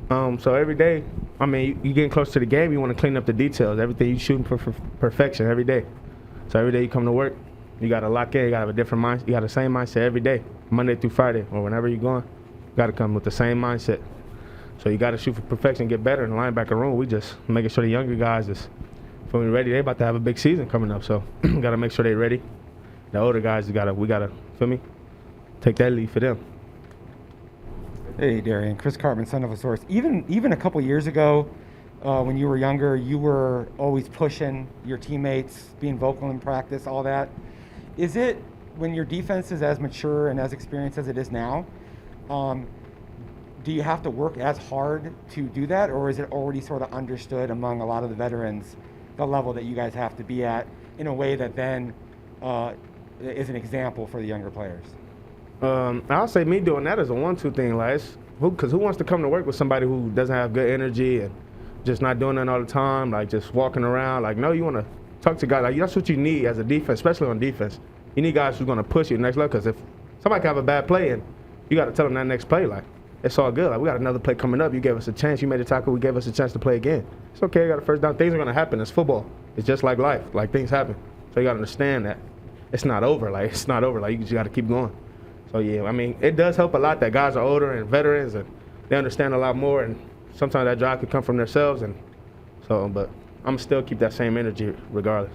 So every day, I mean, you getting close to the game, you want to clean up the details. Everything you shooting for perfection every day. So every day you come to work, you got to lock in. You got to have a different mindset. You got the same mindset every day, Monday through Friday, or whenever you're going. You got to come with the same mindset. So you got to shoot for perfection, get better in the linebacker room. We just making sure the younger guys is feeling ready. They about to have a big season coming up, so got to make sure they're ready. The older guys, we gotta feel me, take that lead for them. Hey, Darien, Chris Cartman, son of a source. Even a couple years ago, when you were younger, you were always pushing your teammates, being vocal in practice, all that. Is it, when your defense is as mature and as experienced as it is now, do you have to work as hard to do that, or is it already sort of understood among a lot of the veterans, the level that you guys have to be at, in a way that then is an example for the younger players? I'll say me doing that is a 1-2 thing. Like, because who wants to come to work with somebody who doesn't have good energy and just not doing that all the time, like just walking around? Like, no, you want to talk to guys. Like, that's what you need as a defense, especially on defense. You need guys who's going to push you to the next level, because if somebody can have a bad play and you got to tell them that next play, like, it's all good. Like, we got another play coming up. You gave us a chance. You made a tackle. We gave us a chance to play again. It's okay. You got a first down. Things are going to happen. It's football. It's just like life. Like, things happen. So you got to understand that it's not over. Like, it's not over. Like, you just got to keep going. So, yeah, I mean, it does help a lot that guys are older and veterans, and they understand a lot more, and sometimes that drive could come from themselves. And so, but I'm still keep that same energy regardless.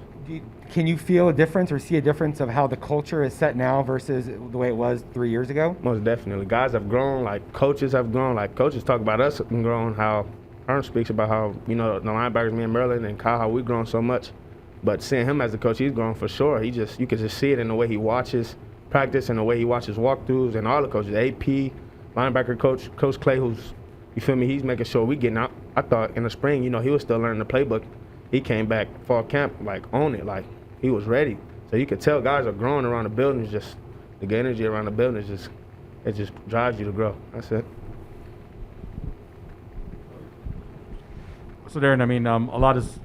Can you feel a difference or see a difference of how the culture is set now versus the way it was 3 years ago? Most definitely. Guys have grown, like coaches have grown. Like coaches talk about us and grown, how Ern speaks about how, you know, the linebackers, me and Merlin and Kyle, how we've grown so much. But seeing him as a coach, he's grown for sure. You could just see it in the way he watches practice and the way he watches walkthroughs, and all the coaches, AP, linebacker coach, Coach Clay, who's, you feel me, he's making sure we getting out. I thought in the spring, you know, he was still learning the playbook. He came back fall camp, like, on it, like, he was ready. So you could tell guys are growing around the building. It's just the energy around the building it just drives you to grow. That's it. So Darren, I mean, a lot is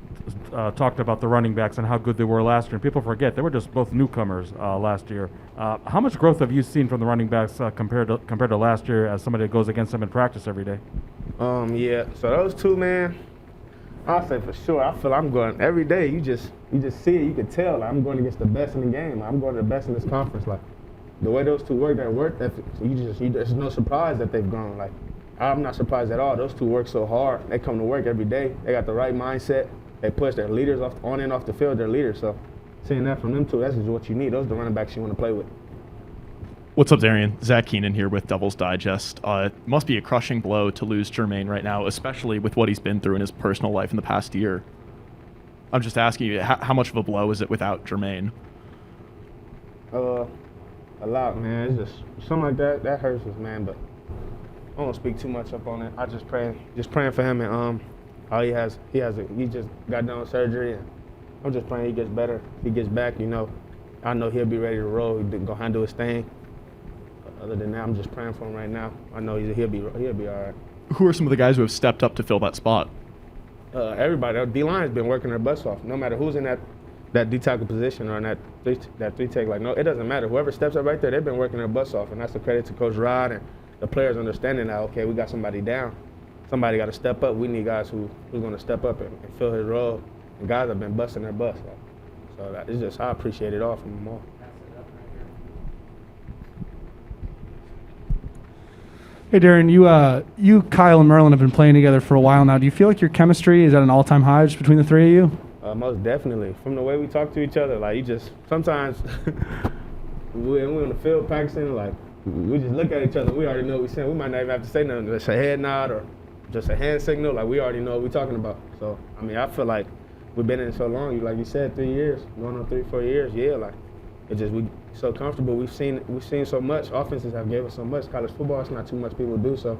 talked about the running backs and how good they were last year, and people forget they were just both newcomers last year. How much growth have you seen from the running backs compared to last year, as somebody that goes against them in practice every day? Yeah. So those two, man, I'll say for sure. I feel I'm going every day. You just see it. You can tell. Like, I'm going against the best in the game. I'm going to the best in this conference. Like, the way those two work, that work ethic, there's no surprise that they've grown. Like, I'm not surprised at all. Those two work so hard. They come to work every day. They got the right mindset. They push their leaders on and off the field. They're leaders. So seeing that from them two, that's just what you need. Those are the running backs you want to play with. What's up, Darien? Zach Keenan here with Devil's Digest. It must be a crushing blow to lose Jermaine right now, especially with what he's been through in his personal life in the past year. I'm just asking you, how much of a blow is it without Jermaine? A lot, man. It's just something like that hurts us, man. But I won't speak too much up on it. I just praying for him, and all he just got done with surgery, and I'm just praying he gets better. If he gets back, you know, I know he'll be ready to roll. He's gonna handle his thing. Other than that, I'm just praying for him right now. I know he'll be all right. Who are some of the guys who have stepped up to fill that spot? Everybody. D-line's been working their butts off. No matter who's in that D-tackle position or in that three-tech, like, no, it doesn't matter. Whoever steps up right there, they've been working their butts off, and that's a credit to Coach Rod and the players understanding that, okay, we got somebody down. Somebody got to step up. We need guys who's going to step up and fill his role. And guys have been busting their butts. So it's just, I appreciate it all from them all. Hey, Darren, you, Kyle, and Merlin have been playing together for a while now. Do you feel like your chemistry is at an all-time high just between the three of you? Most definitely. From the way we talk to each other, like, you just, sometimes we're on the field practicing, like, we just look at each other. We already know what we're saying. We might not even have to say nothing. Just a head nod or just a hand signal. Like, we already know what we're talking about. So, I mean, I feel like we've been in it so long. Like you said, 3 years, going on 3-4 years. Yeah, like, it just, we so comfortable. We've seen so much. Offenses have gave us so much. College football, it's not too much people do. So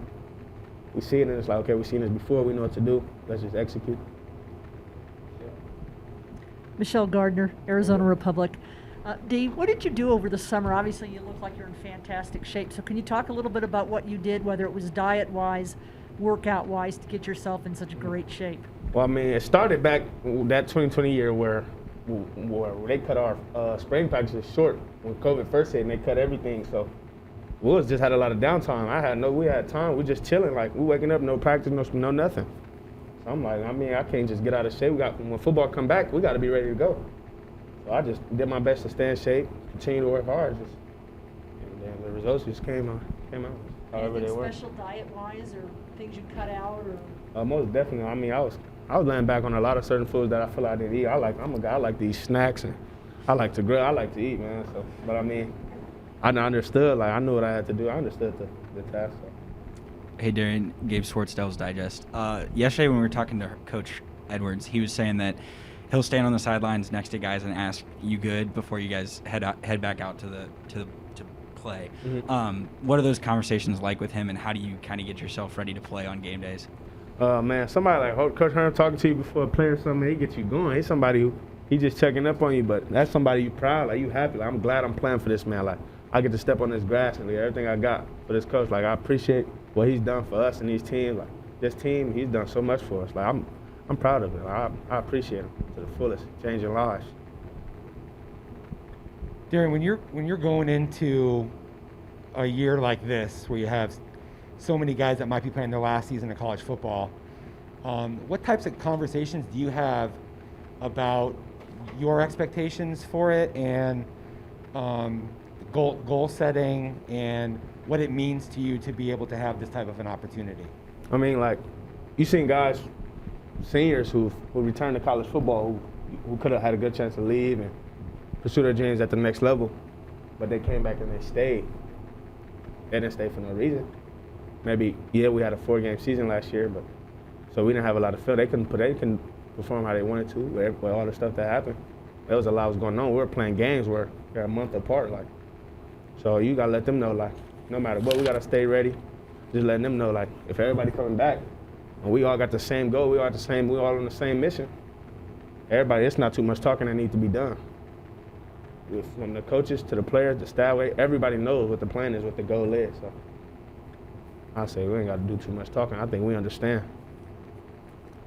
we see it, and it's like, okay, we've seen this before. We know what to do. Let's just execute. Michelle Gardner, Arizona Republic. Dee, what did you do over the summer? Obviously, you look like you're in fantastic shape. So can you talk a little bit about what you did, whether it was diet-wise, workout-wise, to get yourself in such great shape? Well, I mean, it started back that 2020 year where they cut our spring practices short when COVID first hit, and they cut everything. So we was just had a lot of downtime. We had time. We just chilling. Like, we waking up, no practice, no nothing. So I'm like, I mean, I can't just get out of shape. When football come back, we got to be ready to go. So I just did my best to stay in shape, continue to work hard, and then the results just came out. However they Anything were. special diet-wise, or things you cut out, or? Most definitely. I mean, I was laying back on a lot of certain foods that I feel I didn't eat. I'm a guy. I like to eat snacks, and I like to grill. I like to eat, man. So, but I mean, I understood. Like, I knew what I had to do. I understood the task. So. Hey, Darien, Gabe Swartz, Devil's Digest. Yesterday when we were talking to Coach Edwards, he was saying that he'll stand on the sidelines next to guys and ask, "You good?" before you guys head back out to play. Mm-hmm. What are those conversations like with him, and how do you kind of get yourself ready to play on game days? Man, somebody like Coach Hearn talking to you before a play or something, he gets you going. He's somebody who he just checking up on you, but that's somebody you proud, like you happy. Like, I'm glad I'm playing for this man. Like, I get to step on this grass and everything I got for this coach. Like, I appreciate what he's done for us and these teams. Like, this team, he's done so much for us. Like, I'm proud of him. I appreciate him to the fullest, changing lives. Darien, when you're going into a year like this, where you have so many guys that might be playing their last season of college football, what types of conversations do you have about your expectations for it, and goal setting, and what it means to you to be able to have this type of an opportunity? I mean, like, you seen guys, seniors who returned to college football who could have had a good chance to leave and pursue their dreams at the next level, but they came back and they stayed. They didn't stay for no reason. Maybe, yeah, we had a 4-game season last year, but so we didn't have a lot of film. They couldn't perform how they wanted to with all the stuff that happened. There was a lot was going on. We were playing games where they're a month apart, like. So you gotta let them know, like, no matter what, we gotta stay ready. Just letting them know, like, if everybody coming back and we all got the same goal, we all on the same mission. Everybody, it's not too much talking that needs to be done. From the coaches to the players, the staff, everybody knows what the plan is, what the goal is. So I say we ain't got to do too much talking. I think we understand.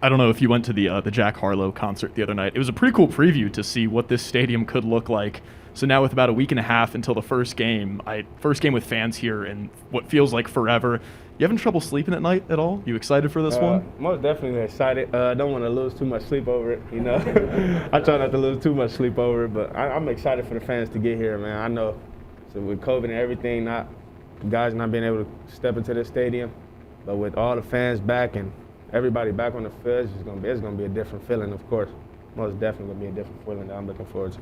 I don't know if you went to the Jack Harlow concert the other night. It was a pretty cool preview to see what this stadium could look like. So now with about a week and a half until the first game with fans here in what feels like forever. You having trouble sleeping at night at all? You excited for this one? Most definitely excited. Don't want to lose too much sleep over it, you know. I try not to lose too much sleep over it, but I'm excited for the fans to get here, man. I know, so with COVID and everything, guys not being able to step into the stadium, but with all the fans back and everybody back on the field, it's gonna be a different feeling, of course. Most definitely gonna be a different feeling that I'm looking forward to.